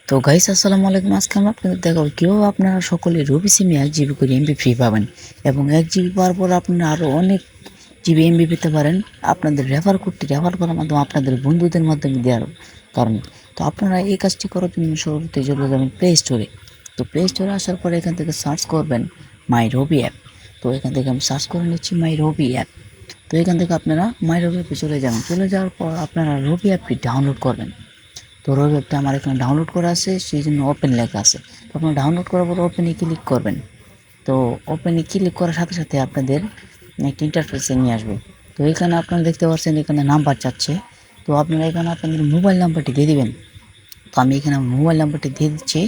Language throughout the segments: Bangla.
তো গাইস আসসালামু আলাইকুম। আজকে আমরা আপনাদের দেখাবো কীভাবে আপনারা সকলে রবি সিমে 1 জিবি করে এমবি ফ্রি পাবেন এবং 1 জিবি পাওয়ার পর আপনারা আরও অনেক জিবি এমবি পেতে পারেন আপনাদের রেফার কোডটি রেফার করার মাধ্যমে আপনাদের বন্ধুদের মাধ্যমে দেওয়ার কারণে। তো আপনারা এই কাজটি করার জন্য শুরুতে চলে যাবেন প্লে স্টোরে। তো প্লে স্টোরে আসার পরে এখান থেকে সার্চ করবেন মাই রবি অ্যাপ। তো এখান থেকে আমি সার্চ করে নিচ্ছি মাই রবি অ্যাপ। তো এখান থেকে আপনারা মাই রবি অ্যাপে চলে যাবেন। চলে যাওয়ার পর আপনারা রবি অ্যাপটি ডাউনলোড করবেন। তো রবি অ্যাপটা আমার এখানে ডাউনলোড করা আছে, সেই জন্য ওপেন লেখা আছে। তো আপনারা ডাউনলোড করার পর ওপেনে ক্লিক করবেন। তো ওপেনে ক্লিক করার সাথে সাথে আপনাদের একটা ইন্টারফেসে নিয়ে আসবে। তো এখানে আপনারা দেখতে পাচ্ছেন এখানে নাম্বার চাচ্ছে। তো আপনারা এখানে আপনাদের মোবাইল নাম্বারটি দিয়ে দিবেন। তো আমি এখানে মোবাইল নাম্বারটি দিয়ে দিচ্ছি।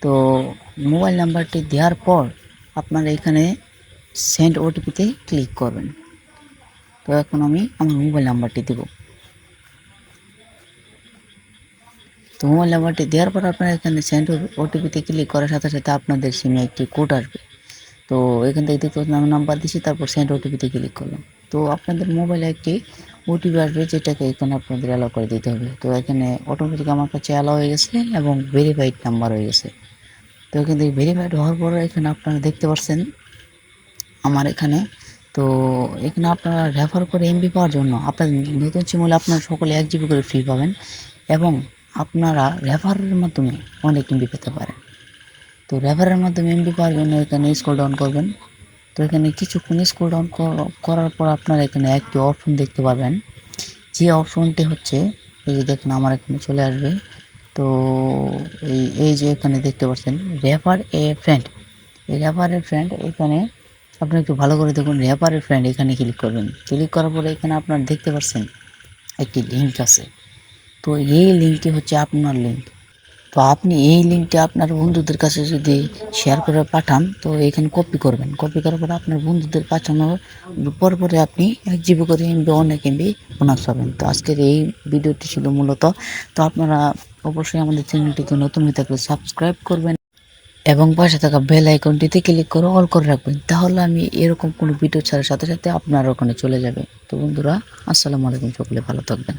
তো মোবাইল নাম্বারটি দেওয়ার পর আপনারা এখানে সেন্ড ওটিপিতে ক্লিক করবেন। তো এখন আমি আমার মোবাইল নাম্বারটি দেবো। তো মোবাইল নাম্বারটি দেওয়ার পর আপনারা এখানে সেন্ড ওটিপিতে ক্লিক করার সাথে সাথে আপনাদের সিমে একটি কোড আসবে। তো এখান থেকে দেখতে পাচ্ছেন আমি নাম্বার দিচ্ছি, তারপর সেন্ড ওটিপিতে ক্লিক করলাম। তো আপনাদের মোবাইলে একটি ওটিপি আসবে, যেটাকে এখানে আপনাদের অ্যালাউ করে দিতে হবে। তো এখানে অটোমেটিক আমার কাছে অ্যালাউ হয়ে গেছে এবং ভেরিফাইড নাম্বার হয়ে গেছে। তো এখান থেকে ভেরিফাইড হওয়ার পর এখানে আপনারা দেখতে পাচ্ছেন আমার এখানে। তো এখানে আপনারা রেফার করে এমবি পাওয়ার জন্য আপনাদের নতুন সিম হলে আপনারা সকলে 1 জিবি করে ফ্রি পাবেন এবং আপনারা রেফারের মাধ্যমে অনেক এমবি পেতে পারেন। তো রেফারের মাধ্যমে এমবি পাওয়ার জন্য এখানে স্ক্রল ডাউন করবেন। তো এখানে কিছুক্ষণ স্ক্রল ডাউন করার পর আপনারা এখানে একটি অপশন দেখতে পাবেন, যে অপশনটি হচ্ছে এই যে দেখুন আমার এখানে চলে আসবে। তো এই যে এখানে দেখতে পাচ্ছেন রেফার এ ফ্রেন্ড। এই রেফার এ ফ্রেন্ড এখানে আপনি একটু ভালো করে দেখুন, রেফার এ ফ্রেন্ড এখানে ক্লিক করবেন। ক্লিক করার পরে এখানে আপনারা দেখতে পাচ্ছেন একটি লিঙ্ক আছে। তো এই লিঙ্কটি হচ্ছে আপনার লিঙ্ক। তো আপনি এই লিঙ্কটি আপনার বন্ধুদের কাছে যদি শেয়ার করে পাঠান, তো এখানে কপি করবেন। কপি করার পরে আপনার বন্ধুদের পাঠানোর পরে আপনি 1 জিবি করে এমবি অনেক এমবি বোনাস পাবেন। তো আজকের এই ভিডিওটি ছিল মূলত। তো আপনারা অবশ্যই আমাদের চ্যানেলটিকে নতুন হয়ে থাকলে সাবস্ক্রাইব করবেন এবং পাশে থাকা বেল আইকনটিতে ক্লিক করে অল করে রাখবেন। তাহলে আমি এরকম কোনো ভিডিও ছাড়ার সাথে সাথে আপনার ওখানে চলে যাবে। তো বন্ধুরা আসসালামু আলাইকুম, সকলে ভালো থাকবেন।